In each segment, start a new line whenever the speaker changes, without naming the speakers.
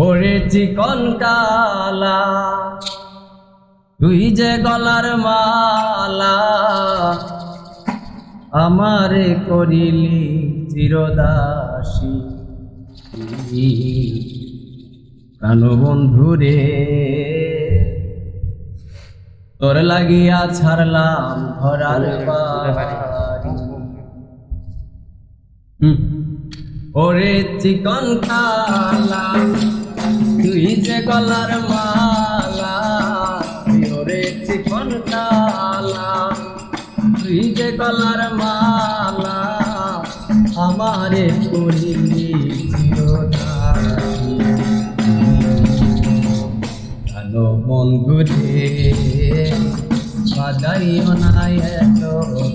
ওরে চিকন কালা তুই যে গলার মালা আমারে করিলি চিরদাসী প্রাণ বন্ধুরে তোর লাগিয়া ছাড়লাম ধরার বাড়ি। ওরে চিকন কালা তুই যে গলার মালা ওরে চিকন কালা তুই যে গলার মালা আমারে করিলি চিরদাসী ভালো বন্ধুরে বাজাইও না এত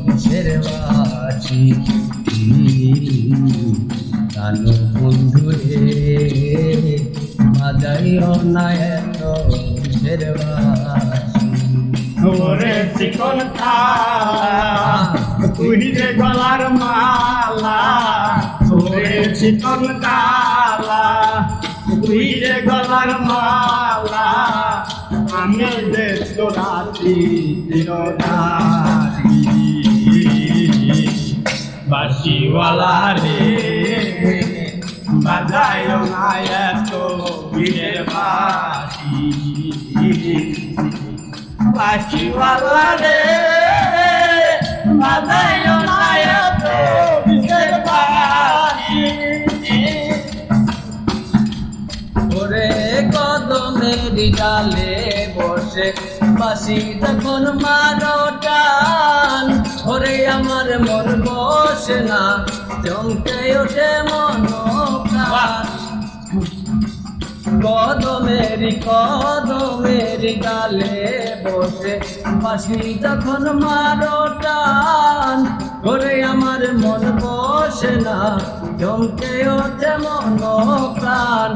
বিষের বাসি ভালো বন্ধুরে বাজাইও না এত বিষের বাসি।
ওরে চিকন কালা তুই যে গলার মালা ওরে চিকন কালা তুই যে গলার মালা আমি যে তোরাতি চিরদাসী বাঁশিওয়ালা রে বাজায়ও না এত বীরের বাঁশি বাঁশিওয়ালা রে বাজায়ও না এত বীরের বাঁশি।
ওরে কদমের ডালে বসে বাঁশি তখন মারো টান ওরে আমার মন বসে না চমকে ওঠে মন প্রাণ। কদমের ডালে বসে বাঁশি তখন মারো টান ওরে আমার মন বসে না চমকে ওঠে মন প্রাণ।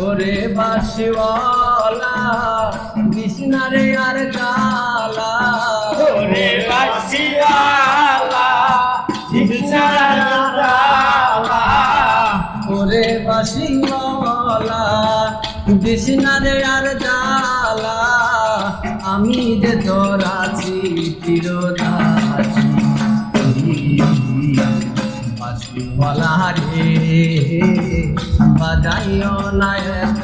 ওরে বাঁশিওয়ালা বিষ্ণারে আর কালা
ওরে বাঁশিওয়ালা বিষ্ণার কালা
ওরে বাঁশিওয়ালা বিষ্ণারে আর জালা আমি যে তোর আছি চিরদাসী বাঁশিওয়ালা রে বাজাইও না এত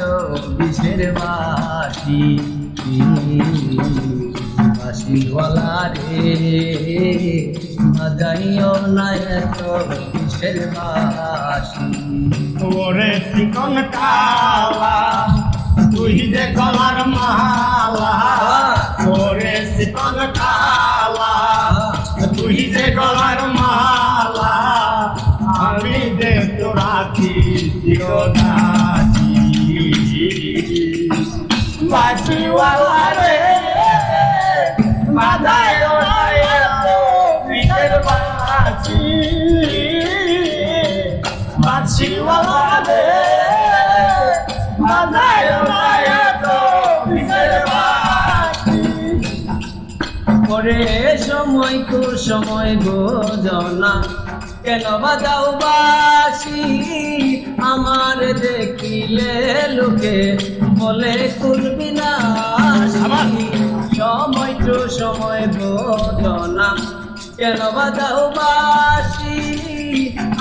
বিষের বাসি বাঁশিওয়ালা রে বাজাইও না এত বিষের বাসি।
ওরে চিকন কালা তুই যে গলার মালা ওরে চিকন কালা তুই যে গলার মালা আমি যে তোরাতি চিরদাসী বাঁশিওয়ালা রে বাজায়ও না এত বীরের বাঁশি বাঁশিওয়ালা রে বাজায়ও না এত বীরের বাঁশি।
ওরে সময় কো সময় বোঝনা কেন বাজাও বাসি আমার দেখিলে লোকে বলে কুলবি না সময় তো সময় বোঝনা কেন বাজাও বাসি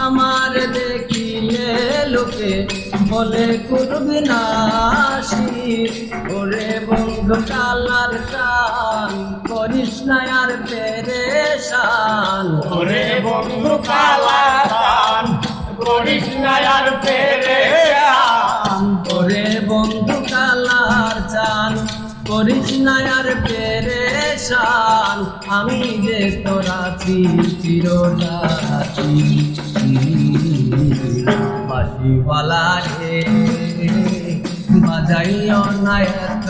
আমার দেখিলে লোকে বলে কুলবি না ওরে বন্ধু কালার টান করিস না আর পেরেশান
ওরে বন্ধু কালা টান করিস না আর পেরেশান
ওরে বন্ধু কালার চান করিস না আর পেরেশান আমি যে তোর আছি চিরদাসী বাঁশিওয়ালা রে বাজাইও না এত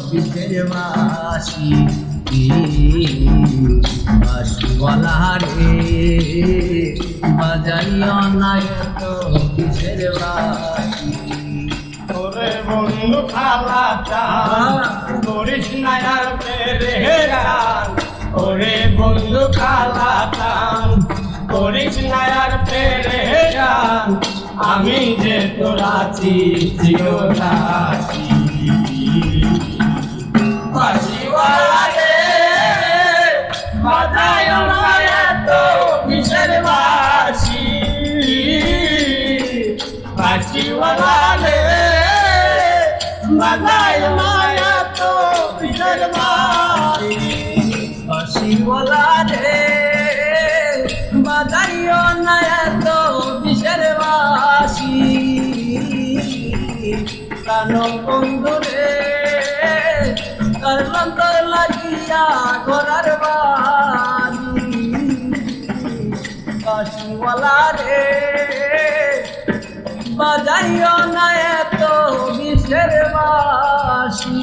বিষের বাসি বাঁশিওয়ালা রে বাজাইও না এত বিষের বাসি।
ওরে বন্ধু কালা টান করিস না আর পেরেশান ওরে বন্ধু কালা টান করিস না আর পেরেশান আমি যে তোর আছি চিরদাসী বাঁশিওয়ালা রে বাজায় না এত কিসের বাঁশি বাঁশিওয়ালা রে বাজায় না এত কিসের বাঁশি
বাঁশিওয়ালা রে বাজাইও না এত বিষের বাঁশি প্রাণ বন্ধু রে করলাম তোর লাগিয়া ঘোরার বাড়ি বাঁশিওয়ালা রে বাজাইও না এত বিষের বাঁশি